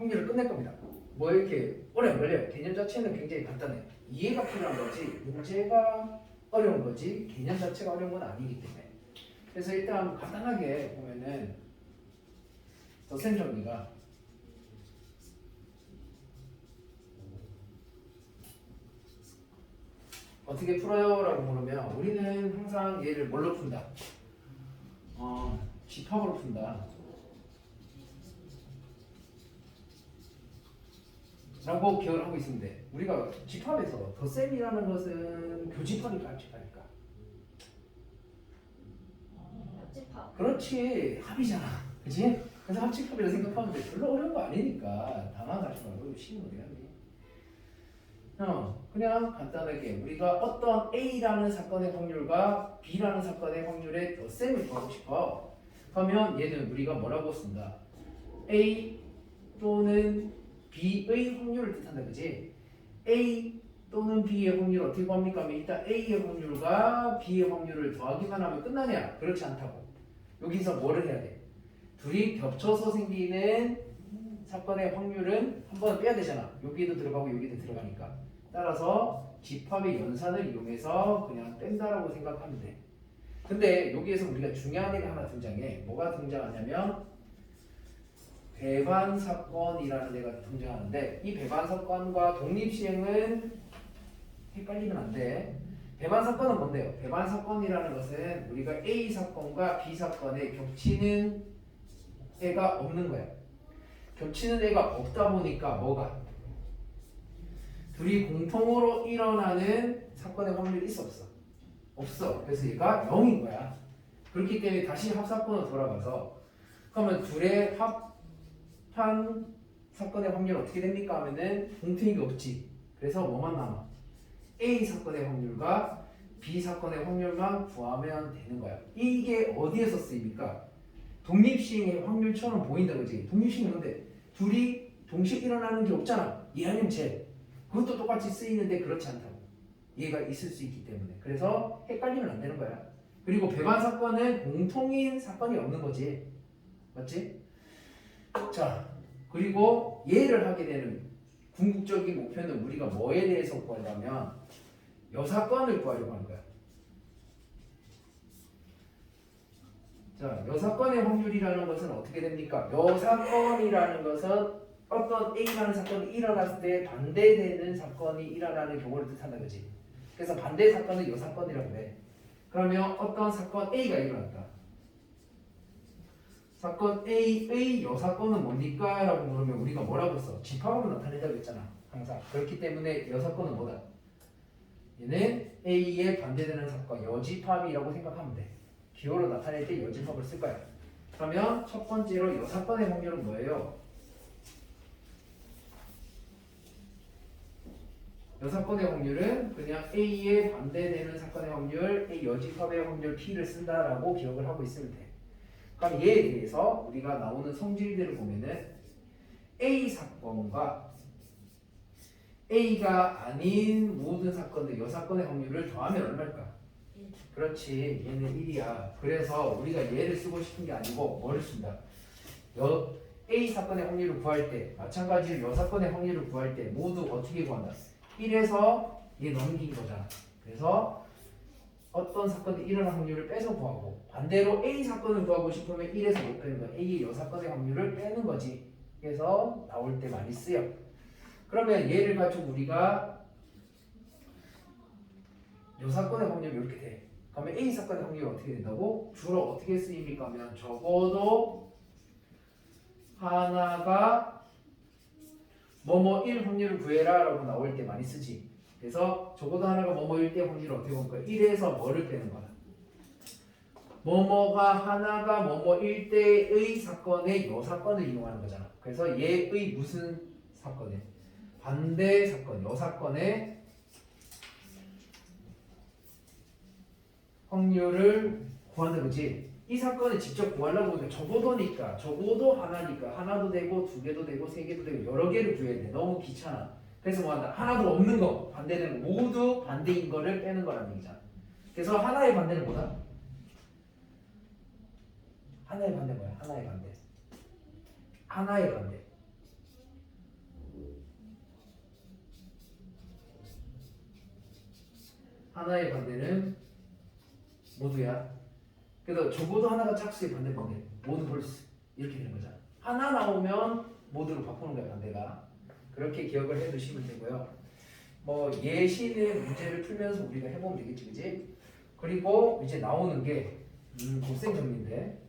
확률을 끝낼 겁니다. 뭐 이렇게 오래 안 걸려요. 개념 자체는 굉장히 간단해요. 이해가 필요한 거지 문제가 어려운 거지 개념 자체가 어려운 건 아니기 때문에. 그래서 일단 간단하게 보면은 덧셈 정리가 어떻게 풀어요? 라고 물으면 우리는 항상 얘를 뭘로 푼다? 집합으로 푼다 라고 기억을 하고 있는데 우리가 집합에서 덧셈이라는 것은 교집합이니까 합집합이니까 합집합. 그렇지 합이잖아 그치? 그래서 합집합이라 생각하면 돼. 별로 어려운 거 아니니까 당황하지 말고 쉬운 어디 갔니? 그냥 간단하게 우리가 어떤 A라는 사건의 확률과 B라는 사건의 확률의 덧셈을 구하고 싶어. 그러면 얘는 우리가 뭐라고 쓴다? A 또는 B의 확률을 뜻한다, 그지? A 또는 B의 확률을 어떻게 구합니까? 하면 일단 A의 확률과 B의 확률을 더하기만 하면 끝나냐? 그렇지 않다고. 여기서 뭐를 해야 돼? 둘이 겹쳐서 생기는 사건의 확률은 한 번 빼야 되잖아. 여기도 들어가고 여기도 들어가니까. 따라서 집합의 연산을 이용해서 그냥 뺀다라고 생각하면 돼. 근데 여기에서 우리가 중요한 애가 하나 등장해. 뭐가 등장하냐면 배반 사건이라는 애가 등장하는데 이 배반 사건과 독립시행은 헷갈리면 안 돼. 배반 사건은 뭔데요? 배반 사건이라는 것은 우리가 A 사건과 B 사건에 겹치는 애가 없는 거야. 겹치는 애가 없다 보니까 뭐가? 둘이 공통으로 일어나는 사건의 확률이 있어 없어? 없어. 그래서 얘가 0인 거야. 그렇기 때문에 다시 합사건으로 돌아가서 그러면 둘의 합한 사건의 확률 어떻게 됩니까? 하면은 공통이 없지. 그래서 뭐만 남아? A 사건의 확률과 B 사건의 확률만 구하면 되는 거야. 이게 어디에서 쓰입니까? 독립시행의 확률처럼 보인다 그지? 독립시행이 뭔데? 둘이 동시에 일어나는 게 없잖아. 얘 아니면 쟤. 그것도 똑같이 쓰이는데 그렇지 않다고. 얘가 있을 수 있기 때문에. 그래서 헷갈리면 안 되는 거야. 그리고 배반 사건은 공통인 사건이 없는 거지. 맞지? 자, 그리고 얘를 하게 되는 궁극적인 목표는 우리가 뭐에 대해서 구하려면 여사건을 구하려고 하는 거야. 자, 여사건의 확률이라는 것은 어떻게 됩니까? 여사건이라는 것은 어떤 A라는 사건이 일어났을 때 반대되는 사건이 일어나는 경우를 뜻한다 그지? 그래서 반대 사건은 여사건이라고 해. 그러면 어떤 사건 A가 일어났다. 사건 A의 여사건은 뭡니까? 라고 물으면 우리가 뭐라고 써? 집합으로 나타낸다고 했잖아. 항상. 그렇기 때문에 여사건은 뭐다? 얘는 A에 반대되는 사건 여집합이라고 생각하면 돼. 기호로 나타낼 때 여집합을 쓸 거야. 그러면 첫 번째로 여사건의 확률은 뭐예요? 여사건의 확률은 그냥 A에 반대되는 사건의 확률, A 여집합의 확률 P를 쓴다라고 기억을 하고 있으면 돼. 그럼 얘에 대해서 우리가 나오는 성질들을 보면은 A 사건과 A가 아닌 모든 사건들 여사건의 확률을 더하면 얼마일까? 그렇지, 얘는 1이야. 그래서 우리가 얘를 쓰고 싶은 게 아니고 뭐를 쓴다? A 사건의 확률을 구할 때 마찬가지로 여사건의 확률을 구할 때 모두 어떻게 구한다? 1에서 얘 넘긴 거잖아. 그래서 어떤 사건이 일어날 확률을 빼서 구하고 반대로 A 사건을 구하고 싶으면 1에서 못 빼는 거야. A의 여사건의 확률을 빼는 거지. 그래서 나올 때 많이 쓰여. 그러면 얘를 가지고 우리가 여사건의 확률이 이렇게 돼. 그러면 A 사건의 확률이 어떻게 된다고? 주로 어떻게 쓰입니까? 하면 적어도 하나가 뭐뭐 1 확률을 구해라 라고 나올 때 많이 쓰지. 그래서 적어도 하나가 뭐뭐일 때 확률을 어떻게 볼 거야? 1에서 뭐를 빼는 거야? 뭐뭐가 하나가 뭐뭐일 때의 사건의 여사건을 이용하는 거잖아. 그래서 얘의 무슨 사건에? 반대 사건, 여사건의 확률을 구하는 거지. 이 사건을 직접 구하려고 하면 적어도니까 적어도 하나니까 하나도 되고 두 개도 되고 세 개도 되고 여러 개를 구해야 돼. 너무 귀찮아. 그래서 뭐 한다? 하나도 없는 거 반대되는 거 모두 반대인 거를 빼는 거라는 얘기잖아. 그래서 하나의 반대는 뭐다? 하나의 반대 뭐야? 하나의 반대. 하나의 반대. 하나의 반대는 모두야. 그래서 적어도 하나가 짝수의 반대 뭔데? 모두 홀수. 이렇게 되는 거잖아. 하나 나오면 모두로 바꾸는 거야, 반대가. 그렇게 기억을 해 두시면 되고요. 뭐 예시의 문제를 풀면서 우리가 해보면 되겠지, 그지? 그리고 이제 나오는 게 곱셈 정리인데,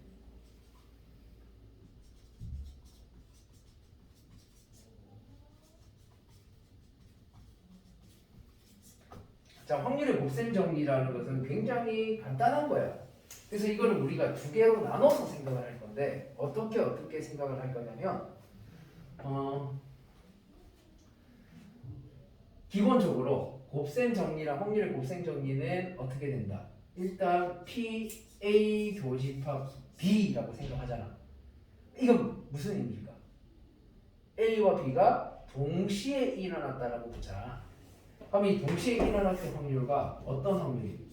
자, 확률의 곱셈 정리라는 것은 굉장히 간단한 거야. 그래서 이거를 우리가 두 개로 나눠서 생각을 할 건데 어떻게 생각을 할 거냐면 기본적으로 곱셈 정리랑 확률의 곱셈 정리는 어떻게 된다? 일단 P, A 교집합 B라고 생각하잖아. 이건 무슨 의미일까? A와 B가 동시에 일어났다라고 보자. 그럼 이 동시에 일어났을 확률과 어떤 확률이?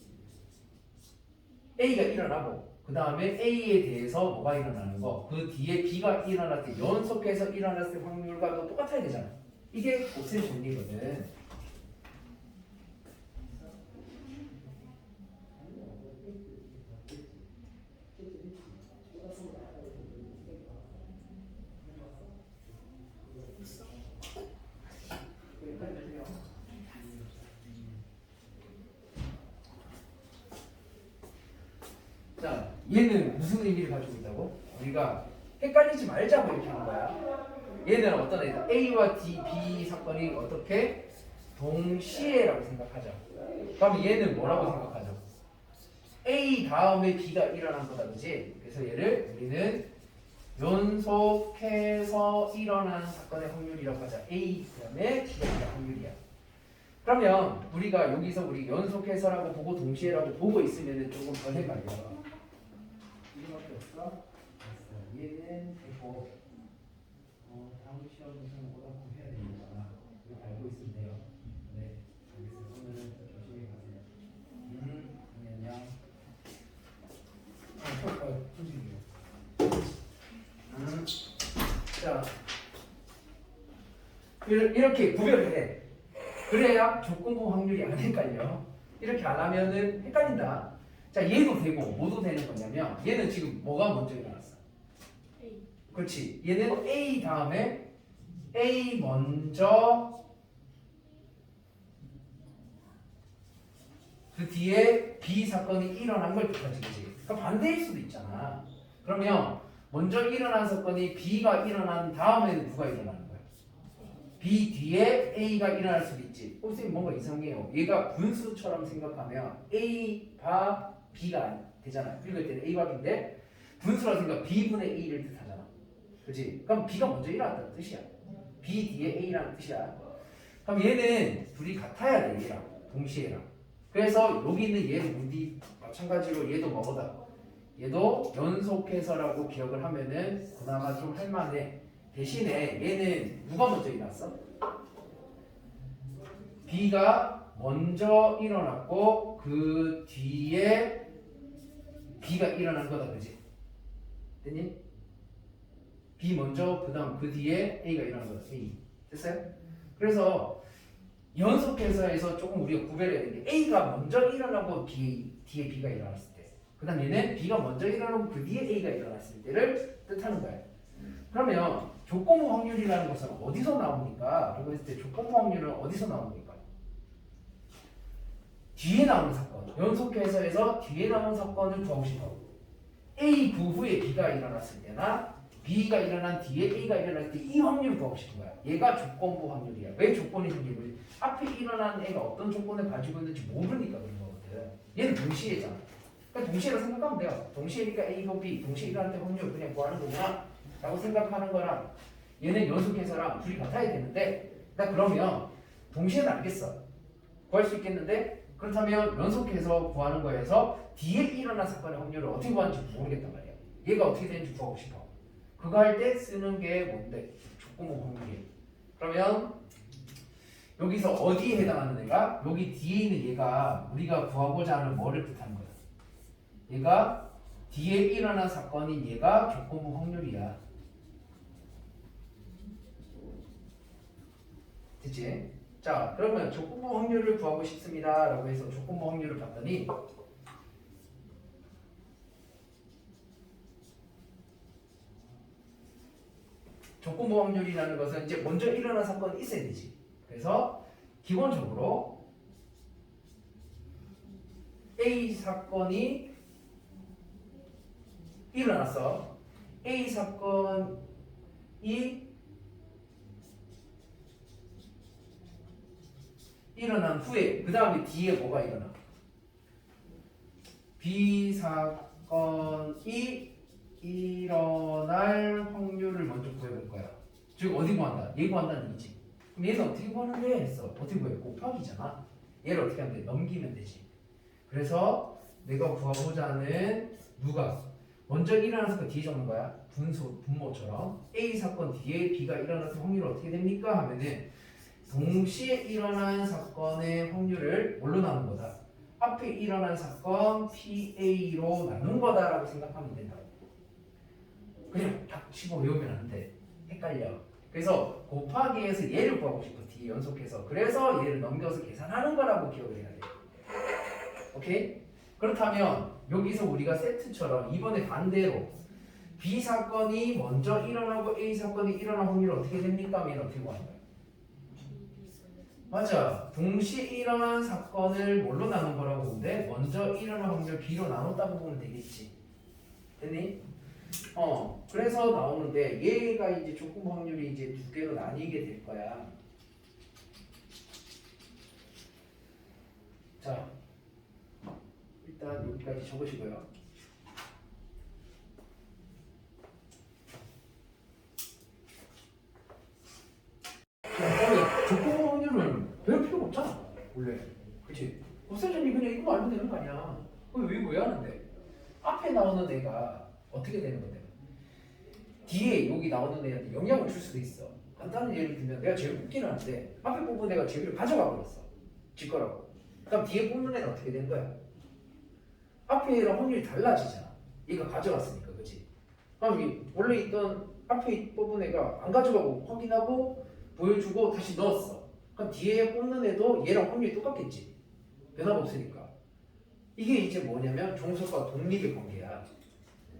A가 일어나고 그 다음에 A에 대해서 뭐가 일어나는 거, 그 뒤에 B가 일어날 때 연속해서 일어났을 확률과 똑같아야 되잖아. 이게 곱셈 정리거든. 자, 얘는 무슨 의미를 가지고 있다고? 우리가 헷갈리지 말자고 이렇게 하는 거야. 얘는 어떤 애다? A와 D, B 사건이 어떻게? 동시에라고 생각하자. 그럼 얘는 뭐라고 생각하죠? A 다음에 B가 일어난 거다, 그지? 그래서 얘를 우리는 연속해서 일어나는 사건의 확률이라고 하자. A 그다음에 B가 일어난 확률이야. 그러면 우리가 여기서 우리 연속해서라고 보고 동시에라고 보고 있으면 조금 더 헷갈려. 이거밖에 없어? 됐어. 얘는 되고 다음 시험에서는 뭐라고 해야 되는 거야. 이거 알고 있으면 돼요. 네, 알겠어요. 오늘은 조심히 가세요. 안녕. 자, 이렇게 구별을 해. 그래야 조건부 확률이 안 헷갈려. 이렇게 안 하면은 헷갈린다. 자, 얘도 되고 뭐도 되는 거냐면 얘는 지금 뭐가 먼저 일어났어? A. 그렇지. 얘는 A 다음에 A 먼저 그 뒤에 B 사건이 일어난 걸 뜻하지, 그지? 그러니까 반대일 수도 있잖아. 그러면 먼저 일어난 사건이 B가 일어난 다음에는 누가 일어나는 거야? B 뒤에 A가 일어날 수도 있지. 선생님 뭔가 이상해요. 얘가 분수처럼 생각하면 A바 B가 되잖아. 읽을 때는 A바 B인데 분수라 생각 B분의 A를 뜻하잖아. 그렇지? 그럼 B가 먼저 일어났다는 뜻이야. B 뒤에 A라는 뜻이야. 그럼 얘는 둘이 같아야 돼, 얘랑 동시에랑. 그래서 여기 있는 얘는 우리 마찬가지로 얘도 뭐보다 얘도 연속해서라고 기억을 하면은 그나마 좀 할만해. 대신에 얘는 누가 먼저 일어났어? B가 먼저 일어났고 그 뒤에 B가 일어난 거다, 그지? 됐니? B 먼저 그다음 그 뒤에 A가 일어난 거다. A 됐어요? 그래서 연속해서에서 조금 우리가 구별해야 되는 게 A가 먼저 일어나고 뒤에 B가 일어났을 때, 그 다음 얘는 B가 먼저 일어나고 그 뒤에 A가 일어났을 때를 뜻하는 거예요. 그러면 조건부 확률이라는 것은 어디서 나옵니까? 라고 했을 때 조건부 확률은 어디서 나옵니까? 뒤에 나오는 사건, 연속해서에서 뒤에 나오는 사건을 구하고 싶어. A 그 후에 B가 일어났을 때나 B가 일어난 뒤에 A가 일어날 때 이 확률을 구하고 싶은 거야. 얘가 조건부 확률이야. 왜 조건이 생긴 거지? 앞에 일어난 애가 어떤 조건을 가지고 있는지 모르니까 그런 거거든. 얘는 동시에잖아. 그러니까 동시에라 생각하면 돼요. 동시에니까 A고 B, 동시에 일어날 때 확률 그냥 구하는 거구나 라고 생각하는 거랑 얘는 연속해서랑 둘이 같아야 되는데, 그러면 동시에는 알겠어. 구할 수 있겠는데, 그렇다면 연속해서 구하는 거에서 뒤에 일어난 사건의 확률을 어떻게 구하는지 모르겠단 말이야. 얘가 어떻게 되는지 구하고 싶어. 그거 할 때 쓰는 게 뭔데? 조건부 확률이에요. 그러면 여기서 어디에 해당하는 애가? 여기 뒤에 있는 얘가 우리가 구하고자 하는 뭐를 뜻하는 거야? 얘가 뒤에 일어난 사건인 얘가 조건부 확률이야. 됐지? 자, 그러면 조건부 확률을 구하고 싶습니다. 라고 해서 조건부 확률을 봤더니 조건부 확률이라는 것은 이제 먼저 일어난 사건이 있어야 되지. 그래서 기본적으로 A 사건이 일어났어. A 사건이 일어난 후에 그 다음에 뒤에 뭐가 일어나? B 사건이 일어날 확률을 먼저 구해볼 거야. 즉 어디 구한다? 얘 구한다는 얘기지. 그럼 얘는 어떻게 구하는데 했어? 어떻게 구해? 곱하기잖아. 얘를 어떻게 하면 돼? 넘기면 되지. 그래서 내가 구하고자 하는 누가 먼저 일어난 사건 뒤에 적는 거야. 분모처럼 A 사건 뒤에 B가 일어났을 확률이 어떻게 됩니까? 하면은 동시에 일어난 사건의 확률을 뭘로 나눈 거다? 앞에 일어난 사건 PA로 나눈 거다라고 생각하면 된다고. 그냥 딱 씹어 외우면 안 돼. 헷갈려. 그래서 곱하기에서 얘를 구하고 싶어. 뒤에 연속해서. 그래서 얘를 넘겨서 계산하는 거라고 기억을 해야 돼. 오케이? 그렇다면 여기서 우리가 세트처럼 이번에 반대로 B 사건이 먼저 일어나고 A 사건이 일어날 확률이 어떻게 됩니까? 얘는 어떻게 구하는 거야? 맞아. 동시에 일어난 사건을 뭘로 나눈 거라고 보는데 먼저 일어난 확률 B로 나눴다고 보면 되겠지. 됐니? 그래서 나오는데 얘가 이제 조건부 확률이 이제 두 개로 나뉘게 될 거야. 자, 일단 여기까지 적으시고요. 그러면 조건부 확률은 배울 필요가 없잖아. 원래. 그치? 없애자니 그냥 이거 알면 되는 거 아니야. 그럼 왜 하는데? 앞에 나오는 애가 어떻게 되는 건데? 뒤에 여기 나오는 애한테 영향을 줄 수도 있어. 간단한 예를 들면 내가 제일 뽑기는 하는데 앞에 뽑은 애가 제비를 가져가 버렸어. 지 거라고. 그럼 뒤에 뽑는 애는 어떻게 된 거야? 앞에 애랑 확률이 달라지잖아. 얘가 가져갔으니까, 그치? 그럼 원래 있던 앞에 뽑은 애가 안 가져가고 확인하고 보여주고 다시 넣었어. 그럼 뒤에 뽑는 애도 얘랑 확률이 똑같겠지. 변화가 없으니까. 이게 이제 뭐냐면 종속과 독립의 관계야.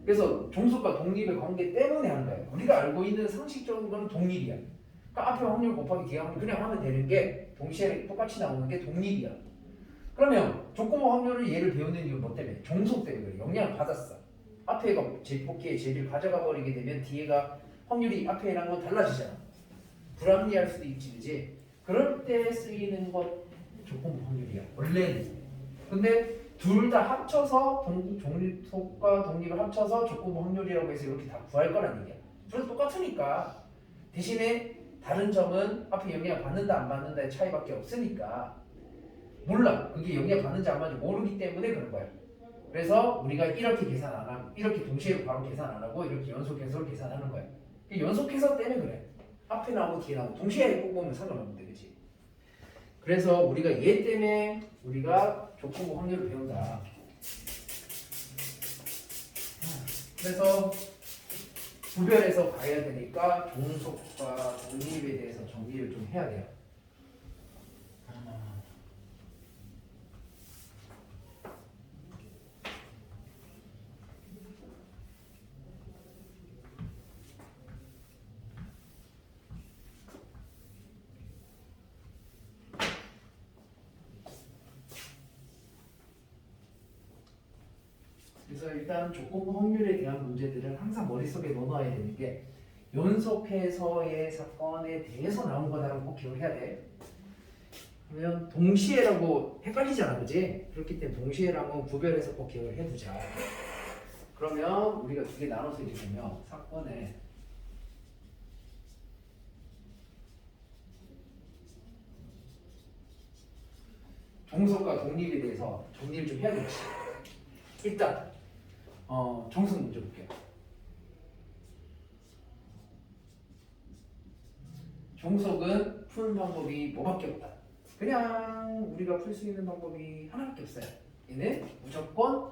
그래서 종속과 독립의 관계 때문에 하는 거예요. 우리가 알고 있는 상식적인 거는 독립이야. 그러니까 앞에 확률 곱하기 뒤에 확률 그냥 하면 되는 게 동시에 똑같이 나오는 게 독립이야. 그러면 조건부 확률을 얘를 배우는 이유는 뭐 때문에? 종속 때문에 그래. 영향을 받았어. 앞에가 복귀의 제비를 가져가 버리게 되면 뒤에가 확률이 앞에랑 건 달라지잖아. 불합리할 수도 있지, 그지? 그럴 때 쓰이는 것 조건부 확률이야. 원래는. 근데 둘 다 합쳐서 종속과 독립을 합쳐서 조건부 확률이라고 해서 이렇게 다 구할 거란 얘기야. 둘 다 똑같으니까. 대신에 다른 점은 앞에 영향 받는다 안 받는다의 차이밖에 없으니까 몰라. 그게 영향 받는지 안 받는지 모르기 때문에 그런 거야. 그래서 우리가 이렇게 계산 안 하고 이렇게 동시에 바로 계산 안 하고 이렇게 연속해서 계산하는 거야. 연속해서 때문에 그래. 앞에 나오고 뒤에 나오고 동시에 뽑으면 상관없는데, 그치? 그래서 우리가 얘 때문에 우리가 조건부 확률을 배운다. 그래서 구별해서 가야 되니까 종속과 독립에 대해서 정리를 좀 해야 돼요. 그래서 일단 조건부 확률에 대한 문제들은 항상 머릿속에 넣어놔야 되는 게 연속해서의 사건에 대해서 나온 거다라고 꼭 기억을 해야 돼. 그러면 동시에라고 헷갈리잖아, 그지? 그렇기 때문에 동시에라고 구별해서 꼭 기억을 해두자. 그러면 우리가 두 개 나눠서 이제 보면 사건에 종속과 독립에 대해서 정리를 좀 해야겠지. 일단 정석 문제 볼게요. 종속은 푸는 방법이 뭐밖에 없다. 그냥 우리가 풀 수 있는 방법이 하나밖에 없어요. 얘는 무조건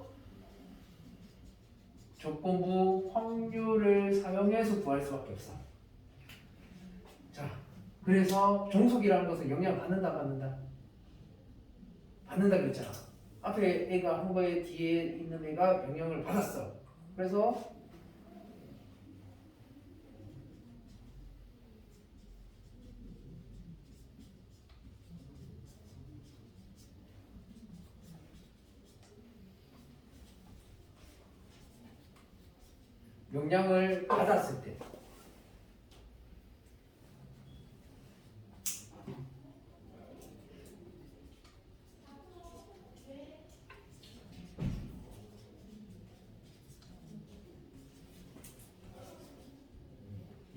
조건부 확률을 사용해서 구할 수밖에 없어. 자, 그래서 종속이라는 것은 영향 받는다 받는다? 받는다 그랬잖아. 앞에 애가 한 거에 뒤에 있는 애가 영향을 받았어. 그래서 영향을 받았을 때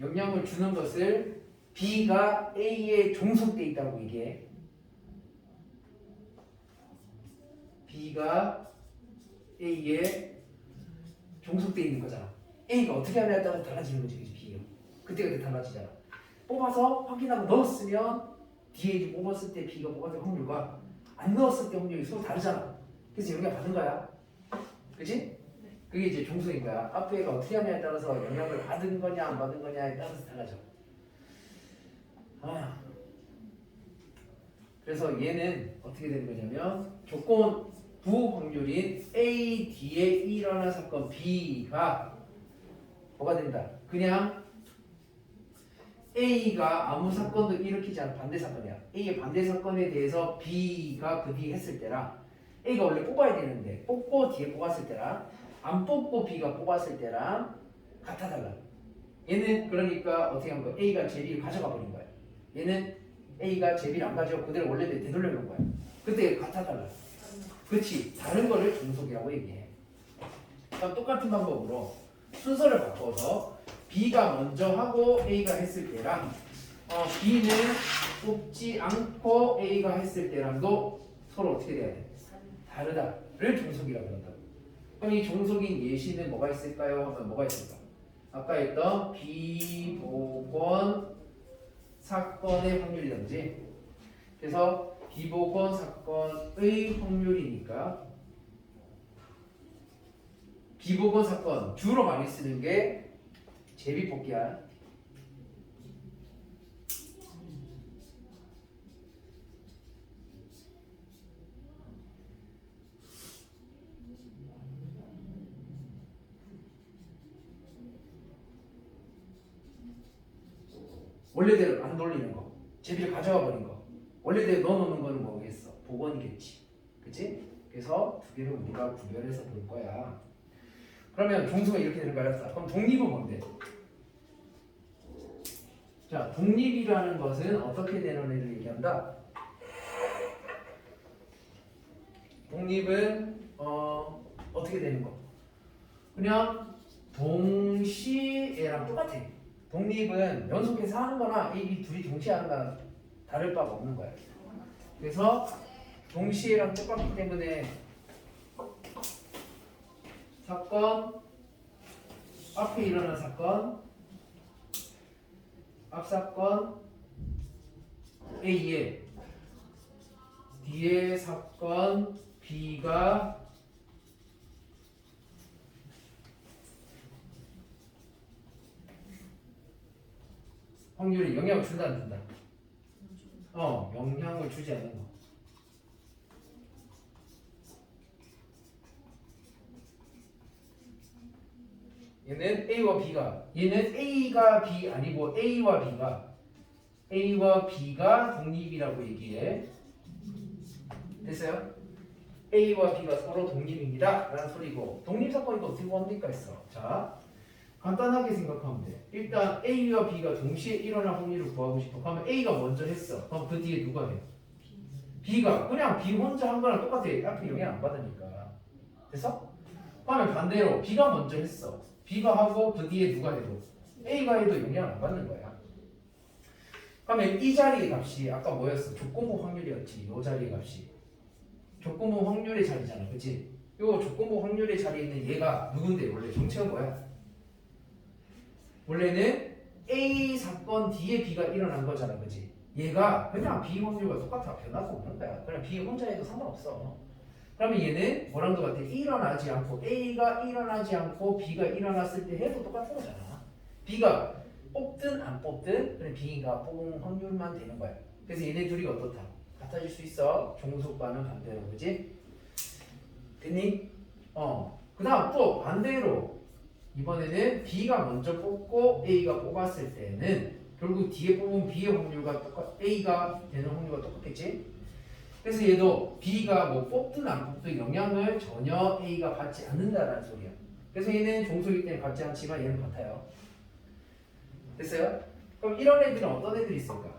영향을 주는 것을 B가 A에 종속돼 있다고 얘기해. B가 A에 종속돼 있는 거잖아. A가 어떻게 하냐에 따라 달라지는 거지, 그치? B가 그때그때 달라지잖아. 뽑아서 확인하고 넣었으면 뒤에 뽑았을 때 B가 뽑았을 때 확률과 안 넣었을 때 확률이 서로 다르잖아. 그래서 영향 받은 거야, 그치? 그게 이제 종속인 거야. 앞에 애가 어떻게 하냐에 따라서 영향을 받은 거냐 안 받은 거냐에 따라서 달라져. 그래서 얘는 어떻게 되는 거냐면 조건 부 확률인 A 뒤에 일어난 사건 B가 뭐가 된다? 그냥 A가 아무 사건도 일으키지 않은 반대 사건이야. A의 반대 사건에 대해서 B가 그 뒤에 했을 때랑 A가 원래 뽑아야 되는데 뽑고 뒤에 뽑았을 때랑 안 뽑고 B가 뽑았을 때랑 같아 달라. 얘는 그러니까 어떻게 한 거야? A가 제비를 가져가 버린 거야. 얘는 A가 제비를 안 가져가 그대로 원래대로 되돌려 놓은 거야. 그때 같아 달라. 그렇지. 다른 거를 종속이라고 얘기해. 그럼 똑같은 방법으로 순서를 바꿔서 B가 먼저 하고 A가 했을 때랑 B는 뽑지 않고 A가 했을 때랑도 서로 어떻게 돼야 돼? 다르다를 종속이라고 한다고. 그럼 이 종속인 예시는 뭐가 있을까요? 하면 뭐가 있을까? 아까 했던 비보건 사건의 확률이든지 그래서 비보건 사건의 확률이니까 비보건 사건 주로 많이 쓰는 게 제비뽑기야. 원래대로 안 돌리는 거, 제비를 가져가 버린 거, 원래대로 넣어놓는 거는 뭐겠어? 복원이겠지, 그치? 그래서 두 개를 우리가 구별해서 볼 거야. 그러면 종수가 이렇게 되는 거야. 그럼 독립은 뭔데? 자, 독립이라는 것은 어떻게 되는 애를 얘기한다? 독립은 어떻게 되는 거? 그냥 동시에랑 똑같아. 독립은 연속해서 하는 거나 이 둘이 동시에 하는 거랑 다를 바가 없는 거야. 그래서 동시에랑 똑같기 때문에 사건 앞에 일어난 사건 앞 사건 A에 뒤에 사건 B가 확률이 영향을 준다 안 준다? 영향을 주지 않는 거. 얘는 A와 B가 얘는 A가 B 아니고 A와 B가 독립이라고 얘기해. 됐어요? A와 B가 서로 독립입니다 라는 소리고 독립사건이 어떻게 구합니까 했어. 자, 간단하게 생각하면 돼. 일단 A와 B가 동시에 일어날 확률을 구하고 싶어. 그러면 A가 먼저 했어. 그럼 그 뒤에 누가 해? B가. 그냥 B 혼자 한 거랑 똑같아. 앞에 영향 안 받으니까. 됐어? 그러면 반대로 B가 먼저 했어. B가 하고 그 뒤에 누가 해도 A가 해도 영향 안 받는 거야. 그러면 이 자리의 값이 아까 뭐였어? 조건부 확률이었지. 이 자리의 값이 조건부 확률의 자리잖아, 그치? 요 조건부 확률의 자리에 있는 얘가 누군데? 원래 정체가 뭐야? 원래는 A 사건 뒤에 B가 일어난 거잖아, 그치? 얘가 그냥 B 확률과 똑같아. 변화가 없는 거야. 그냥 B 혼자 해도 상관없어. 그러면 얘는 뭐랑 똑같아? 일어나지 않고 A가 일어나지 않고 B가 일어났을 때 해도 똑같은 거잖아. B가 뽑든 안 뽑든 그냥 B가 뽑은 확률만 되는 거야. 그래서 얘네 둘이 어떻다? 같아질 수 있어. 종속과는 반대로. 그지? 됐니? 그 다음 또 반대로 이번에는 B가 먼저 뽑고 A가 뽑았을 때는 결국 뒤에 뽑은 B의 확률과 A가 되는 확률과 똑같겠지? 그래서 얘도 B가 뭐 뽑든 안 뽑든 영향을 전혀 A가 받지 않는다라는 소리야. 그래서 얘는 종속이기 때문에 받지 않지만 얘는 같아요. 됐어요? 그럼 이런 애들은 어떤 애들이 있을까?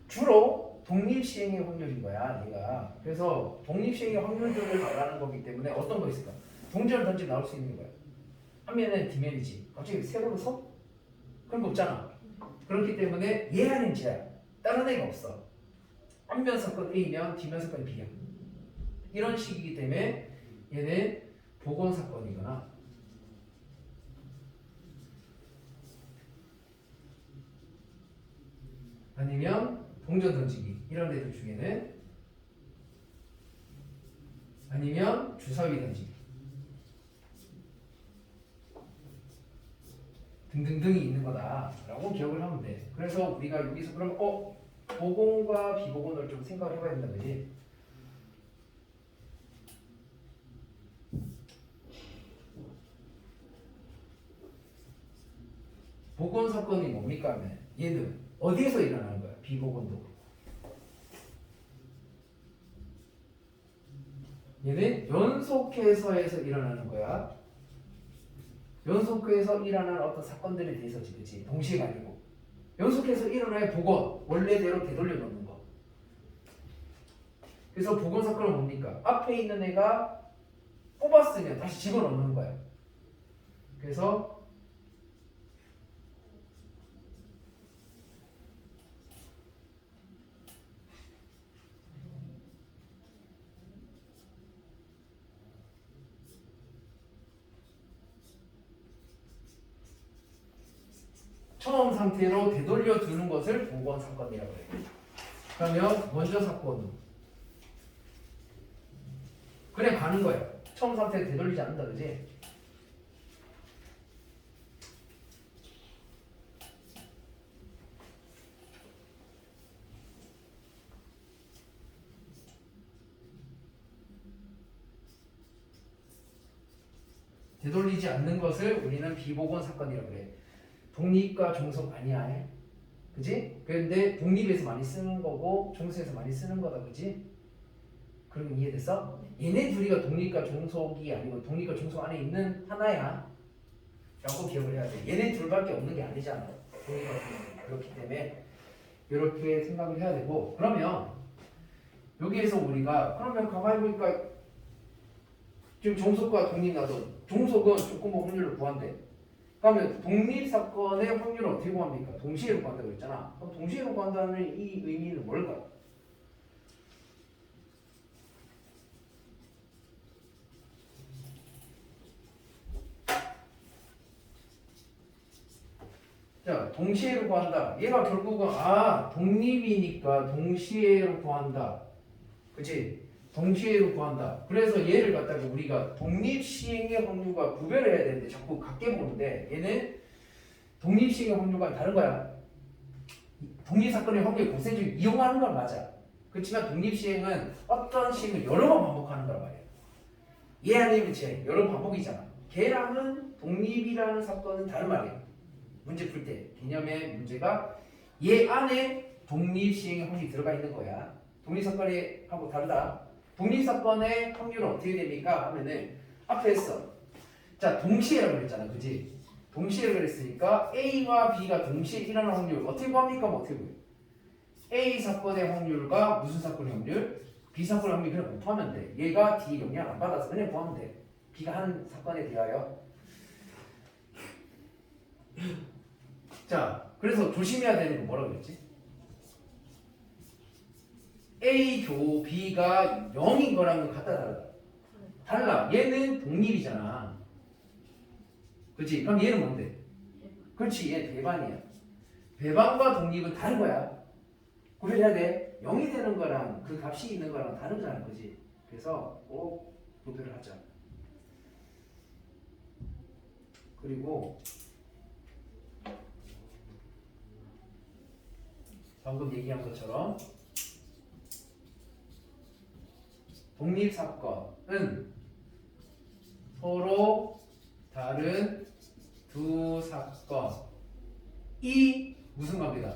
주로 독립시행의 확률인 거야, 얘가. 그래서 독립시행의 확률들을 말하는 거기 때문에 어떤 거 있을까? 동전 던지 나올 수 있는 거야. 한 면은 뒷면이지. 갑자기 세로로 서? 그런 거 없잖아. 그렇기 때문에 얘 아닌 쟤야. 다른 애가 없어. 앞면 사건 A면 뒷면 사건 B야. 이런 식이기 때문에 얘는 복원 사건이거나 아니면 동전 던지기 이런 애들 중에는 아니면 주사위 던지기 등등등이 있는 거다라고 기억을 하면 돼. 그래서 우리가 여기서 그럼 보건과 비보건을 좀 생각을 해봐야 된다 그지? 보건 사건이 뭡니까 하면 얘는 어디에서 일어나는 거야? 비보건도 얘는 연속해서에서 일어나는 거야. 연속해서 일어나는 어떤 사건들에 대해서지, 그치? 동시에가 아니고 연속해서 일어나야 복원, 원래대로 되돌려 놓는 거. 그래서 복원 사건은 뭡니까? 앞에 있는 애가 뽑았으면 다시 집어넣는 거야. 그래서 처음 상태로 되돌려 두는 것을 복원 사건이라고 해요. 그러면 먼저 사건은 그냥 가는 거야. 처음 상태로 되돌리지 않는다, 그지? 되돌리지 않는 것을 우리는 비복원 사건이라고 그래. 독립과 종속 아니야, 그지? 그런데 독립에서 많이 쓰는 거고 종속에서 많이 쓰는 거다, 그지? 그럼 이해됐어? 얘네 둘이가 독립과 종속이 아니고 독립과 종속 안에 있는 하나야 라고 기억을 해야 돼. 얘네 둘밖에 없는 게 아니잖아, 독립과 종속. 그렇기 때문에 이렇게 생각을 해야 되고, 그러면 여기에서 우리가 그러면 가만히 보니까 지금 종속과 독립 나도 종속은 조건부 확률을 구한대. 그러면 독립 사건의 확률을 어떻게 구합니까? 동시에로 구한다고 했잖아. 그럼 동시에로 구한다는 이 의미는 뭘까? 자, 동시에로 구한다. 얘가 결국은 독립이니까 동시에로 구한다. 그치? 동시에로 구한다. 그래서 얘를 갖다가 우리가 독립시행의 확률과 구별을 해야 되는데 자꾸 같게 보는데 얘는 독립시행의 확률과 다른 거야. 독립사건의 확률 고센을 이용하는 건 맞아. 그렇지만 독립시행은 어떤 시행을 여러 번 반복하는 거란 말이야. 얘 아니면 쟤 여러 번 반복이잖아. 걔랑은 독립이라는 사건은 다른 말이야. 문제 풀 때 개념의 문제가 얘 안에 독립시행의 확률이 들어가 있는 거야. 독립사건이 하고 다르다. 독립사건의 확률은 어떻게 됩니까? 하면은 앞에 했어. 자, 동시에라고 그랬잖아, 그지? 동시에 그랬으니까 A와 B가 동시에 일어나는 확률 어떻게 구합니까? 뭐 어떻게 구해요? A 사건의 확률과 무슨 사건의 확률? B 사건의 확률 그냥 곱하면 돼. 얘가 D 영향 안 받아서 그냥 구하면 돼. B가 한 사건에 대하여. 자, 그래서 조심해야 되는 건 뭐라고 그랬지? A 교 B가 0인 거랑은 같다 다르다? 달라. 얘는 독립이잖아. 그렇지? 그럼 얘는 뭔데? 그렇지, 얘 배반이야. 배반과 독립은 다른 거야. 구별해야 돼. 0이 되는 거랑 그 값이 있는 거랑 다른 거잖아, 그지? 그래서 꼭 구별을 하자. 그리고 방금 얘기한 것처럼 독립사건은 서로 다른 두 사건이 무슨 관계다?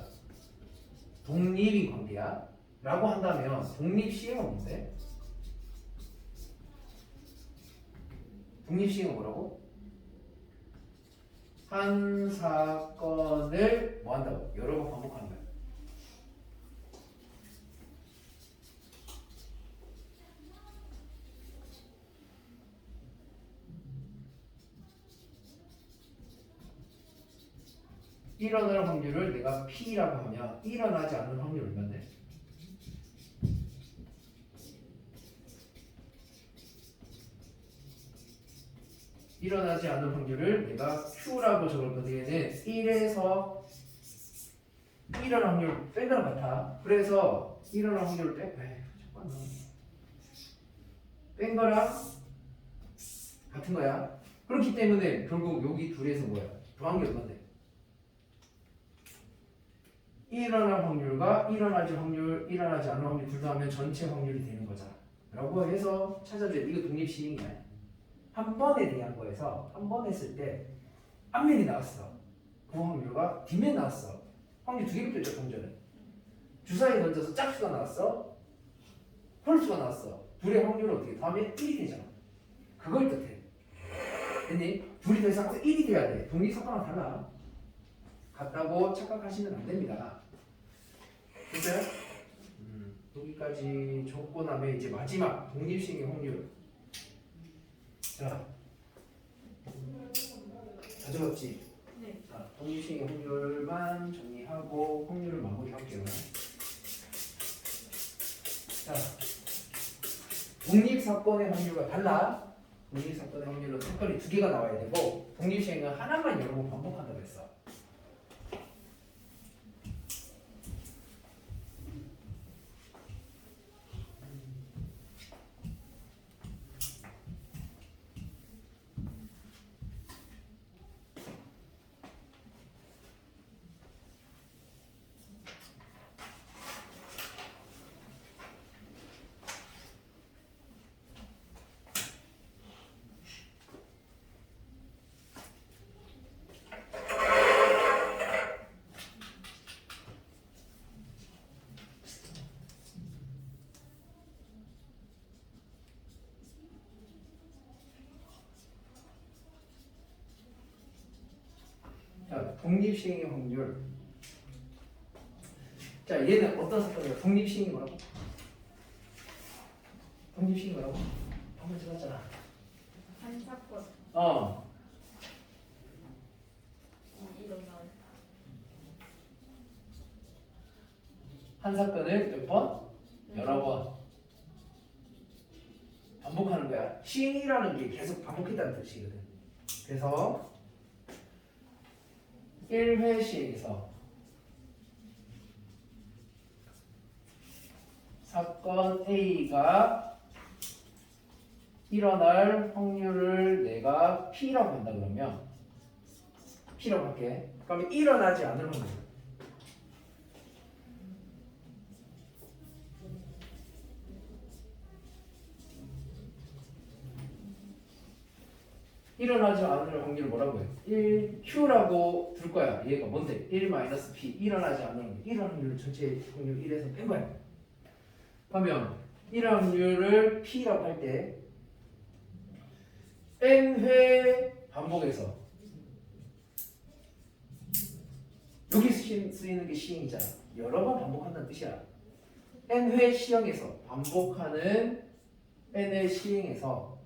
독립인 관계야 라고 한다면 독립시행은 뭔데? 독립시행은 뭐라고? 한 사건을 뭐 한다고? 여러 번 반복하는 거야. 일어날 확률을 내가 P라고 하면 일어나지 않는 확률 얼마인데? 일어나지 않는 확률을 내가 Q라고 적을 건데 얘는 1에서 일어날 확률 뺀 거랑 같아. 그래서 일어날 확률을 잠깐만. 뺀 거랑 같은 거야. 그렇기 때문에 결국 여기 둘에서 뭐야? 더한 게 얼마인데? 일어날 확률과 일어나지 확률, 일어나지 않을 확률 둘 다 하면 전체 확률이 되는 거잖아. 라고 해서 찾아줘야 돼. 이거 독립시행이야. 한 번에 대한 거에서 한 번 했을 때 앞면이 나왔어. 그 확률과 뒷면 나왔어. 확률 두 개밖에 없죠. 방전은. 주사위 던져서 짝수가 나왔어. 홀수가 나왔어. 둘의 확률은 어떻게 더하면 1이 되잖아. 그걸 뜻해. 됐니? 둘이 더 이상 1이 돼야 돼. 독립사건랑 달라. 같다고 착각하시면 안 됩니다. 됐어요? 여기까지 적고 나면 이제 마지막 독립시행의 확률. 자, 다 적었지? 네. 자, 독립시행의 확률만 정리하고 확률을 마무리할게요. 자, 독립사건의 확률과 달라. 독립사건의 확률은 사건이 두 개가 나와야 되고 독립시행은 하나만 여러 번 반복한다고 했어. 자, 독립시행의 확률. 자, 얘는 어떤 사건이야? 독립시행이 뭐라고? 독립시행이 뭐라고? 방금 들었잖아. 한 사건 어, 일어날 한 사건을 몇 번? 여러 번 반복하는 거야. 시행이라는 게 계속 반복했다는 뜻이거든. 그래서 1회 시행에서 사건 A가 일어날 확률을 내가 P라고 한다 그러면 P라고 할게. 그러면 일어나지 않을 확률. 일어나지 않을 확률을 뭐라고 해? 1Q라고 둘 거야. 얘가 뭔데? 1-P 일어나지 않을 확률. 일어날 확률을 전체 확률 1에서 뺀 거야. 그러면 일어날 확률을 P라고 할 때 N회 반복해서 여기 쓰이는 게 시행이잖아. 여러 번 반복한다는 뜻이야. N회 시행에서 반복하는 N회 시행에서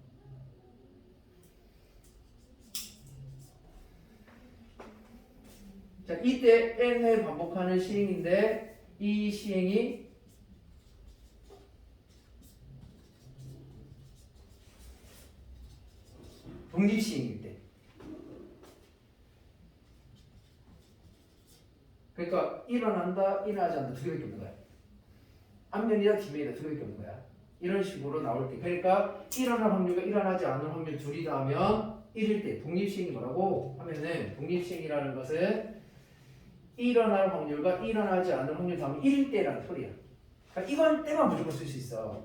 자, 이때 n회 반복하는 시행인데 이 시행이 독립시행일 때. 그러니까 일어난다, 일어나지 않는다 두 개밖에 없는 거야. 앞면이다, 뒷면이다 두 개밖에 없는 거야. 이런 식으로 나올 때. 그러니까 일어날 확률과 일어나지 않을 확률 둘이 다 하면 1일 때 독립시행이 뭐라고 하면은 독립시행이라는 것은 일어날 확률과 일어나지 않을 확률 다음에 1대라는 소리야. 그러니까 이건 때만 무조건 쓸 수 있어.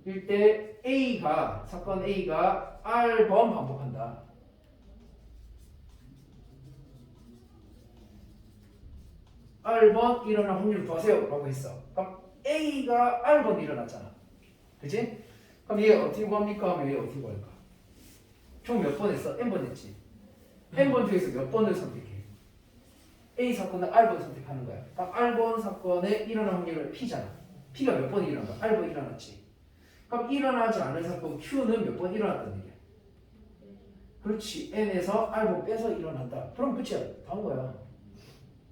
1대 A가 사건 A가 R번 반복한다. R번 일어날 확률 구하세요 라고 했어. 그럼 A가 R번 일어났잖아. 그치? 그럼 얘 어떻게 구합니까? 하면 얘 어떻게 구할까? 총 몇 번 했어? N번 했지. N번 중에서 몇 번을 선택해? A 사건은 R번 선택하는 거야. 그럼 R번 사건에 일어날 확률은 P잖아. P가 몇 번 일어난 거야? R번 일어났지. 그럼 일어나지 않은 사건 Q는 몇 번 일어났다는 얘기야? 그렇지. N에서 R번 빼서 일어난다. 그럼 끝이야. 다 한 거야.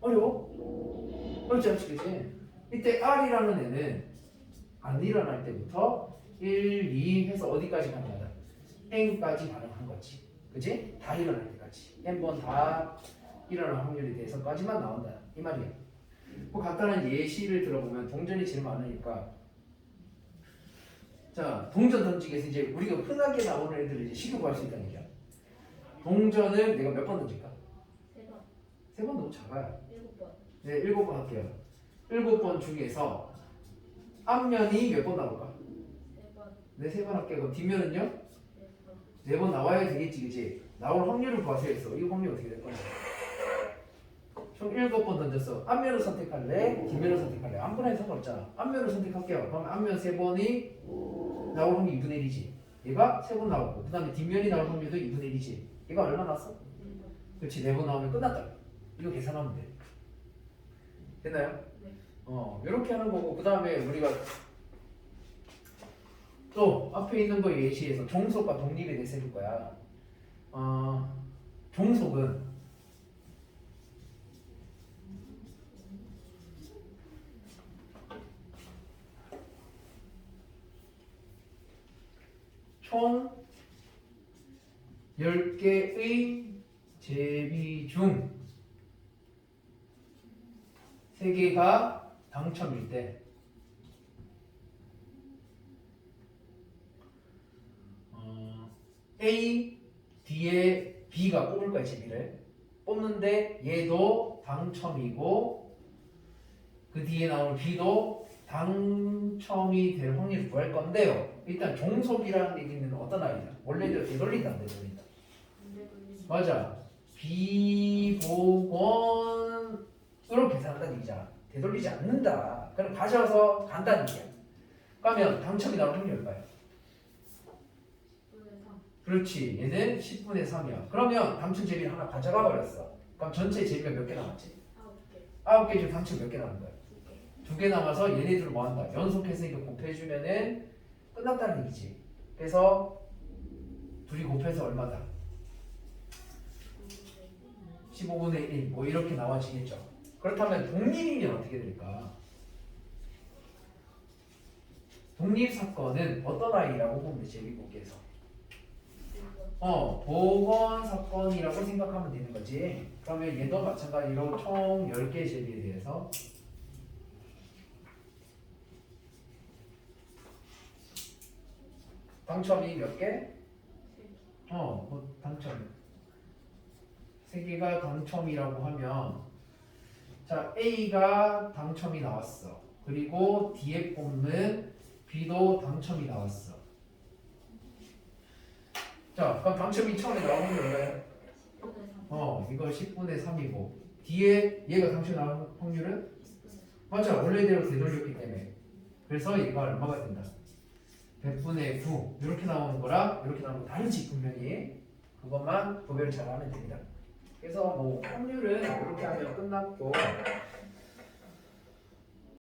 어려워? 어렵지 않지, 그치? 이때 R이라는 애는 안 일어날 때부터 1, 2 해서 어디까지 가능하다? N까지 가능한 거지. 그치? 다 일어날 때까지. N번 다 일어날 확률에 대해서까지만 나온다. 이 말이야. 뭐 간단한 예시를 들어보면 동전이 제일 많으니까 자, 동전 던지기에서 이제 우리가 흔하게 나오는 애들을 이제 쉽게 구할 수 있다는 얘기야. 동전을 내가 몇 번 던질까? 3번. 3번 너무 작아요. 7번. 네, 7번 할게요. 7번 중에서 앞면이 몇 번 나올까? 3번. 네, 3번 할게요. 그럼 뒷면은요? 4번. 4번 나와야 되겠지, 그치? 나올 확률을 구하세요 했어. 이 확률 어떻게 될 거야? 총 7번 던졌어. 앞면을 선택할래? 뒷면을 선택할래? 아무거나 해서 상관없잖아. 앞면을 선택할게요. 그럼 앞면 3번이 나올 확률 2분의 1이지. 얘가 3번 나오고 그 다음에 뒷면이 나올 확률도 2분의 1이지. 얘가 얼마 나왔어? 그렇지. 4번 나오면 끝났다. 이거 계산하면 돼. 됐나요? 네. 이렇게 하는 거고 그 다음에 우리가 또 앞에 있는 거 예시에서 종속과 독립에 대해서 해볼 거야. 종속은 총 10개의 제비 중 3개가 당첨일 때 A 뒤에 B가 뽑을 거야. 제비를 뽑는데 얘도 당첨이고 그 뒤에 나올 B도 당첨이 될 확률을 구할 건데요. 일단 종속이라는 얘기는 어떤 아이냐? 원래대로 되돌린다 안 되돌린다? 맞아. 비보건으로 계산한다는 얘기잖아. 되돌리지 않는다. 그럼 가져와서 간다는 얘기야. 그러면 당첨이 나올 확률이 얼마야? 10분의 3. 그렇지. 얘는 10분의 3이야. 그러면 당첨 제비를 하나 가져가 버렸어. 그럼 전체 제비가 몇 개 남았지? 9개. 9개 중 당첨 몇 개 남은 거야? 2개. 2개 남아서 얘네들을 뭐 한다? 연속해서 이거 곱해주면은 끝났다는 얘기지. 그래서 둘이 곱해서 얼마다? 15분의 1. 뭐 이렇게 나와지겠죠. 그렇다면 독립이면 어떻게 될까? 독립 사건은 어떤 아이라고 보면 되지? 제비뽑기에서 보건 사건이라고 생각하면 되는 거지. 그러면 얘도 마찬가지로 총 10개 제비에 대해서 당첨이 몇 개? 뭐 당첨 3개가 당첨이라고 하면 자 A가 당첨이 나왔어. 그리고 뒤에 뽑는 B도 당첨이 나왔어. 자 그럼 당첨이 처음에 나온 게 얼마야? 10분의 3. 이거 10분의 3이고 뒤에 얘가 당첨 나온 확률은? 10분의 3. 맞아. 원래대로 되돌렸기 때문에. 그래서 얘가 얼마가 된다? 100분의 9 이렇게 나오는 거랑 이렇게 나오는 거 다르지 분명히. 그것만 구별 잘 하면 됩니다. 그래서 뭐 확률은 이렇게 하면 끝났고